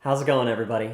How's it going, everybody?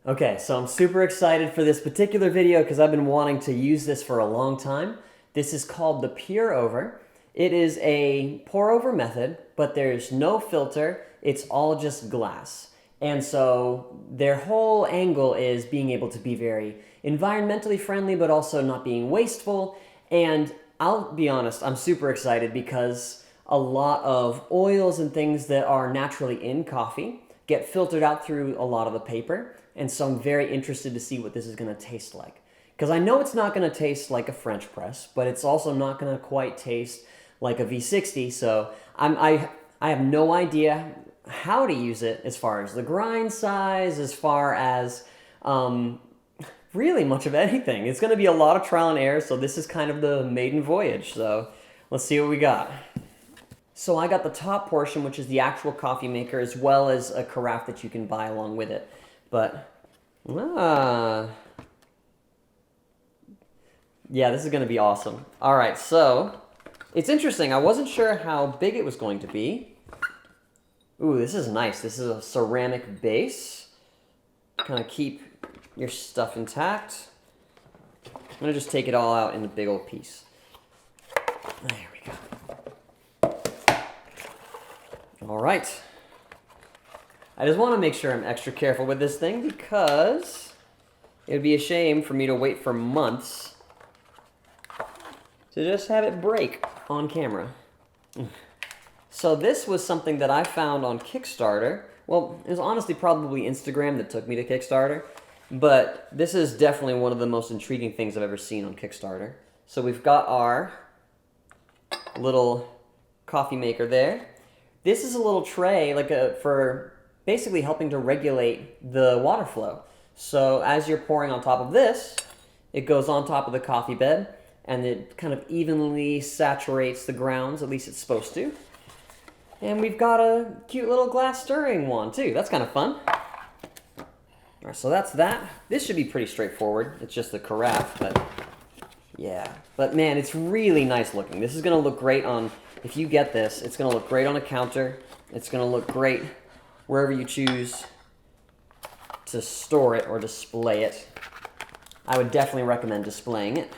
Okay, so I'm super excited for this particular video because I've been wanting to use this for a long time. This is called the Pour Over. It is a pour over method, but there's no filter. It's all just glass. And so their whole angle is being able to be very environmentally friendly, but also not being wasteful. And I'll be honest, I'm super excited because a lot of oils and things that are naturally in coffee get filtered out through a lot of the paper, and so I'm very interested to see what this is going to taste like. Because I know it's not going to taste like a French press, but it's also not going to quite taste like a V60, so I have no idea how to use it as far as the grind size, as far as really much of anything. It's going to be a lot of trial and error, so this is kind of the maiden voyage, so let's see what we got. So I got the top portion, which is the actual coffee maker, as well as a carafe that you can buy along with it. But, yeah, this is going to be awesome. All right, so it's interesting. I wasn't sure how big it was going to be. Ooh, this is nice. This is a ceramic base. Kind of keep your stuff intact. I'm going to just take it all out in a big old piece. There we go. All right. I just want to make sure I'm extra careful with this thing because it would be a shame for me to wait for months to just have it break on camera. So this was something that I found on Kickstarter. Well, it was honestly probably Instagram that took me to Kickstarter, but this is definitely one of the most intriguing things I've ever seen on Kickstarter. So we've got our little coffee maker there. This is a little tray for basically helping to regulate the water flow. So as you're pouring on top of this, it goes on top of the coffee bed and it kind of evenly saturates the grounds, at least it's supposed to. And we've got a cute little glass stirring one too. That's kind of fun. All right, so that's that. This should be pretty straightforward. It's just the carafe, but yeah. But man, it's really nice looking. This is gonna look great on, if you get this, it's going to look great on a counter. It's going to look great wherever you choose to store it or display it. I would definitely recommend displaying it.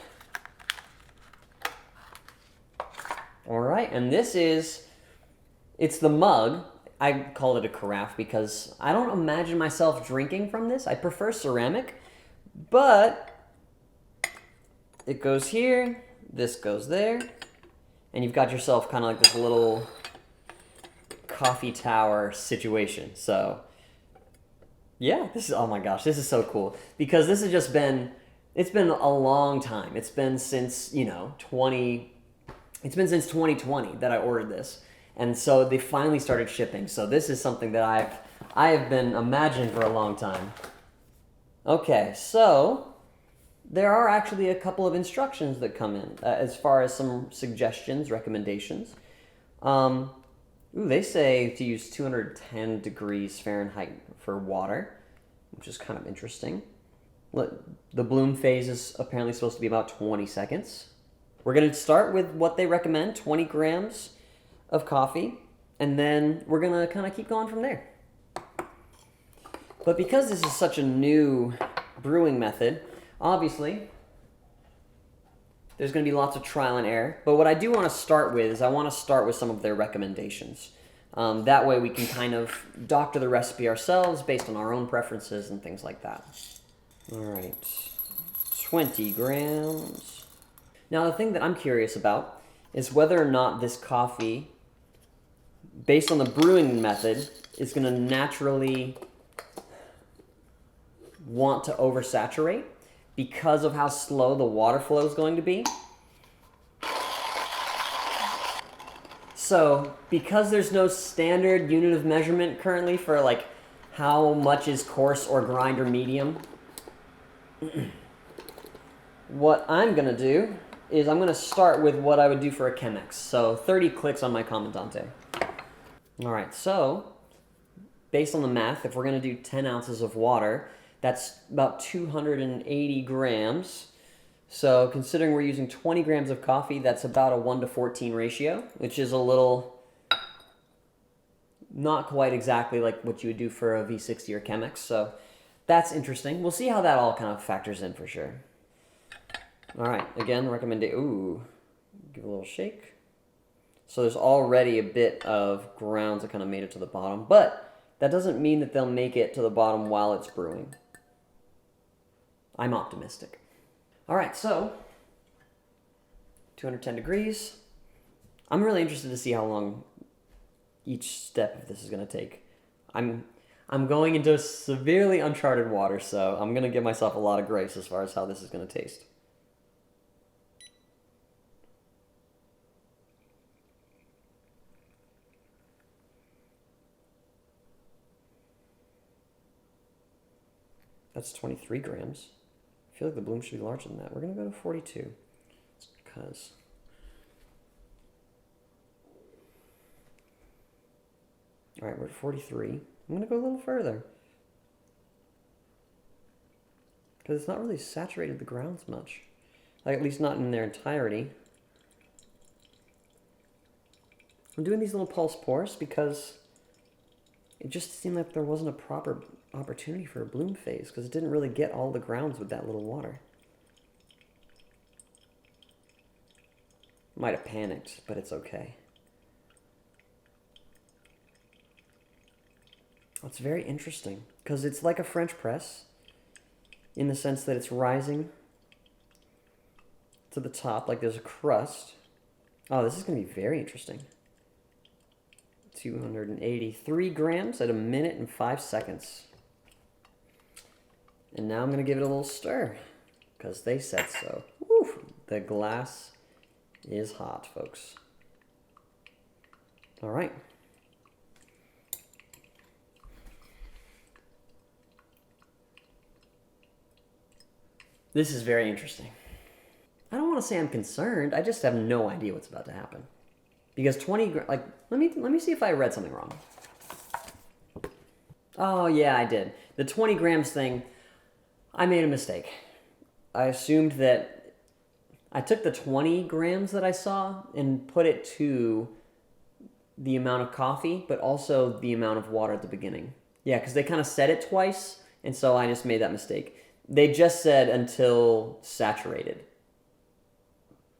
All right, and it's the mug. I call it a carafe because I don't imagine myself drinking from this. I prefer ceramic, but it goes here, this goes there. And you've got yourself kind of like this little coffee tower situation. So, yeah, oh my gosh, this is so cool. Because this has just been, it's been a long time. It's been since, it's been since 2020 that I ordered this. And so they finally started shipping. So this is something that I have been imagining for a long time. Okay, so there are actually a couple of instructions that come in as far as some suggestions, recommendations. They say to use 210 degrees Fahrenheit for water, which is kind of interesting. The bloom phase is apparently supposed to be about 20 seconds. We're going to start with what they recommend, 20 grams of coffee, and then we're going to kind of keep going from there. But because this is such a new brewing method, obviously, there's going to be lots of trial and error. But what I do want to start with is I want to start with some of their recommendations. That way we can kind of doctor the recipe ourselves based on our own preferences and things like that. All right, 20 grams. Now the thing that I'm curious about is whether or not this coffee, based on the brewing method, is going to naturally want to oversaturate because of how slow the water flow is going to be. So, because there's no standard unit of measurement currently for like how much is coarse or grind or medium, what I'm going to do is I'm going to start with what I would do for a Chemex. So 30 clicks on my Comandante. All right, so based on the math, if we're going to do 10 ounces of water, that's about 280 grams. So considering we're using 20 grams of coffee, that's about a 1 to 14 ratio, which is a little not quite exactly like what you would do for a V60 or Chemex, so that's interesting. We'll see how that all kind of factors in for sure. All right, again, ooh, give it a little shake. So there's already a bit of grounds that kind of made it to the bottom, but that doesn't mean that they'll make it to the bottom while it's brewing. I'm optimistic. All right, so 210 degrees. I'm really interested to see how long each step of this is going to take. I'm going into severely uncharted water, so I'm going to give myself a lot of grace as far as how this is going to taste. That's 23 grams. I feel like the bloom should be larger than that. We're going to go to 42. It's because... All right, we're at 43. I'm going to go a little further. Because it's not really saturated the grounds much. Like, at least not in their entirety. I'm doing these little pulse pours because it just seemed like there wasn't a proper opportunity for a bloom phase because it didn't really get all the grounds with that little water. Might have panicked, but it's okay. It's very interesting because it's like a French press in the sense that it's rising to the top like there's a crust. Oh, this is going to be very interesting. 283 grams at 1 minute and 5 seconds. And now I'm going to give it a little stir because they said so. Woo, the glass is hot, folks. All right. This is very interesting. I don't want to say I'm concerned. I just have no idea what's about to happen. Because 20, like, let me see if I read something wrong. Oh, yeah, I did. The 20 grams thing, I made a mistake. I assumed that I took the 20 grams that I saw and put it to the amount of coffee, but also the amount of water at the beginning. Yeah, because they kind of said it twice, and so I just made that mistake. They just said until saturated.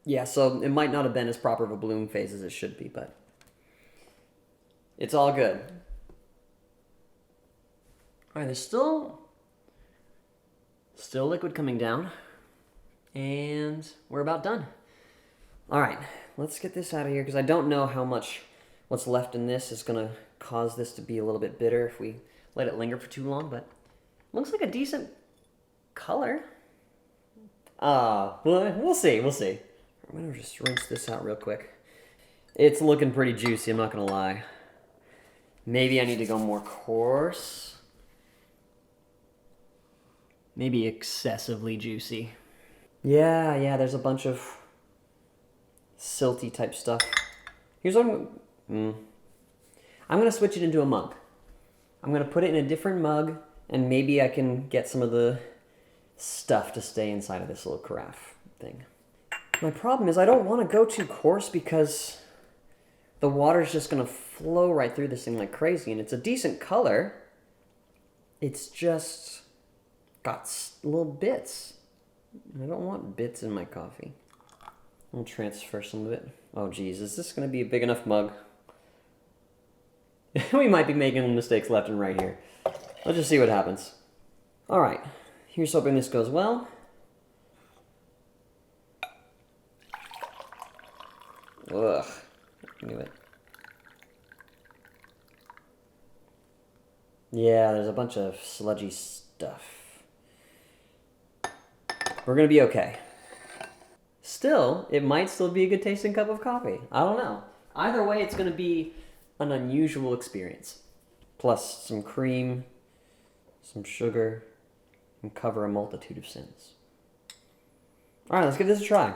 Yeah, so it might not have been as proper of a bloom phase as it should be, but it's all good. All right, there's still liquid coming down, and we're about done. All right, let's get this out of here because I don't know how much what's left in this is going to cause this to be a little bit bitter if we let it linger for too long, but it looks like a decent color. Well, we'll see. I'm going to just rinse this out real quick. It's looking pretty juicy, I'm not going to lie. Maybe I need to go more coarse. Maybe excessively juicy. Yeah, there's a bunch of silty type stuff. Here's what I'm going to switch it into a mug. I'm going to put it in a different mug, and maybe I can get some of the stuff to stay inside of this little carafe thing. My problem is I don't want to go too coarse because the water's just going to flow right through this thing like crazy, and it's a decent color. It's just got little bits. I don't want bits in my coffee. I'll transfer some of it. Oh geez, is this going to be a big enough mug? We might be making mistakes left and right here. Let's just see what happens. All right, here's hoping this goes well. Ugh, I knew it. Yeah, there's a bunch of sludgy stuff. We're gonna be okay. Still, it might still be a good tasting cup of coffee. I don't know. Either way, it's gonna be an unusual experience. Plus some cream, some sugar, and cover a multitude of sins. All right, let's give this a try.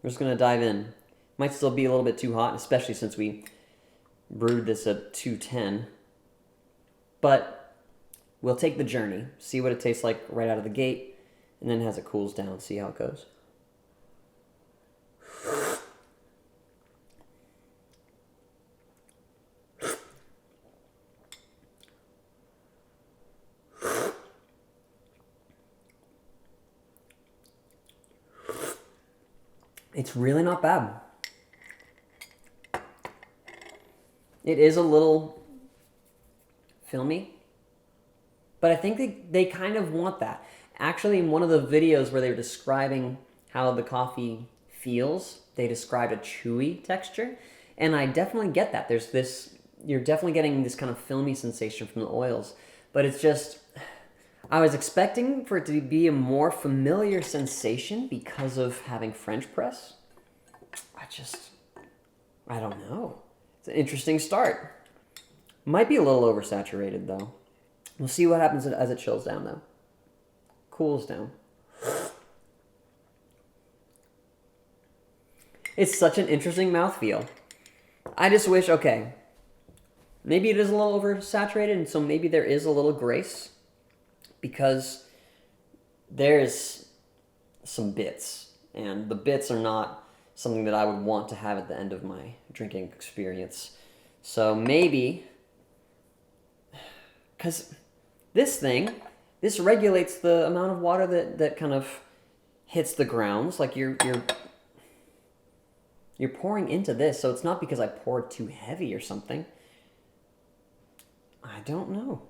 We're just gonna dive in. Might still be a little bit too hot, especially since we brewed this at 210. But we'll take the journey, see what it tastes like right out of the gate, and then as it cools down, see how it goes. It's really not bad. It is a little filmy, but I think they kind of want that. Actually, in one of the videos where they were describing how the coffee feels, they described a chewy texture, and I definitely get that. There's this, you're definitely getting this kind of filmy sensation from the oils, but it's just, I was expecting for it to be a more familiar sensation because of having French press. I don't know. It's an interesting start. Might be a little oversaturated though. We'll see what happens as it chills down though. Cools down. It's such an interesting mouthfeel. I just wish, okay, maybe it is a little oversaturated, and so maybe there is a little grace because there's some bits, and the bits are not something that I would want to have at the end of my drinking experience. So maybe, because this regulates the amount of water that kind of hits the grounds. Like you're pouring into this, so it's not because I poured too heavy or something. I don't know.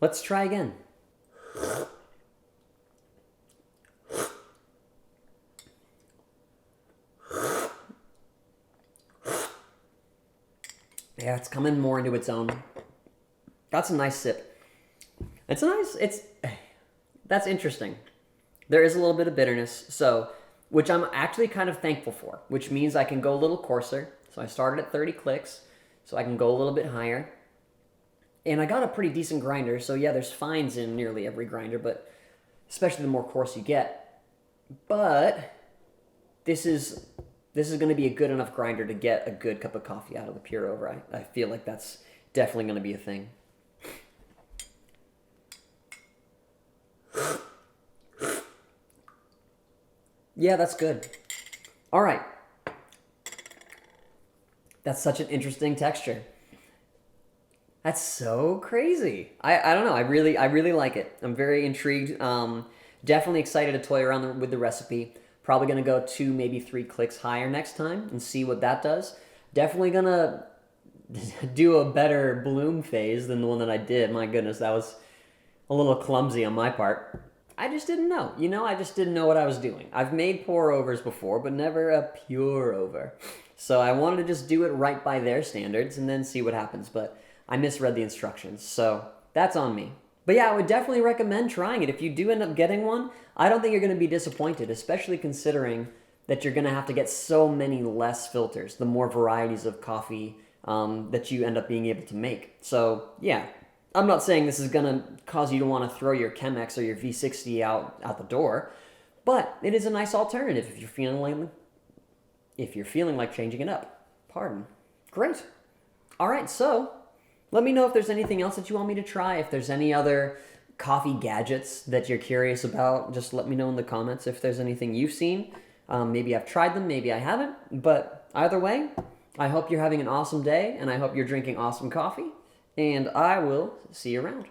Let's try again. Yeah, it's coming more into its own. That's a nice sip. That's interesting. There is a little bit of bitterness, which I'm actually kind of thankful for, which means I can go a little coarser. So I started at 30 clicks, so I can go a little bit higher. And I got a pretty decent grinder, so yeah, there's fines in nearly every grinder, but especially the more coarse you get. But this is going to be a good enough grinder to get a good cup of coffee out of the Pure Over. I feel like that's definitely going to be a thing. Yeah, that's good. All right. That's such an interesting texture. That's so crazy. I don't know. I really like it. I'm very intrigued. Definitely excited to toy around with the recipe. Probably going to go 2, maybe 3 clicks higher next time and see what that does. Definitely going to do a better bloom phase than the one that I did. My goodness, that was a little clumsy on my part. I just didn't know. I just didn't know what I was doing. I've made pour overs before, but never a pure over. So I wanted to just do it right by their standards and then see what happens. But I misread the instructions, so that's on me. But yeah, I would definitely recommend trying it. If you do end up getting one, I don't think you're going to be disappointed, especially considering that you're going to have to get so many less filters, the more varieties of coffee that you end up being able to make. So yeah, I'm not saying this is going to cause you to want to throw your Chemex or your V60 out the door, but it is a nice alternative if you're feeling like changing it up. Pardon. Great. All right, so let me know if there's anything else that you want me to try. If there's any other coffee gadgets that you're curious about, just let me know in the comments if there's anything you've seen. Maybe I've tried them, maybe I haven't. But either way, I hope you're having an awesome day, and I hope you're drinking awesome coffee. And I will see you around.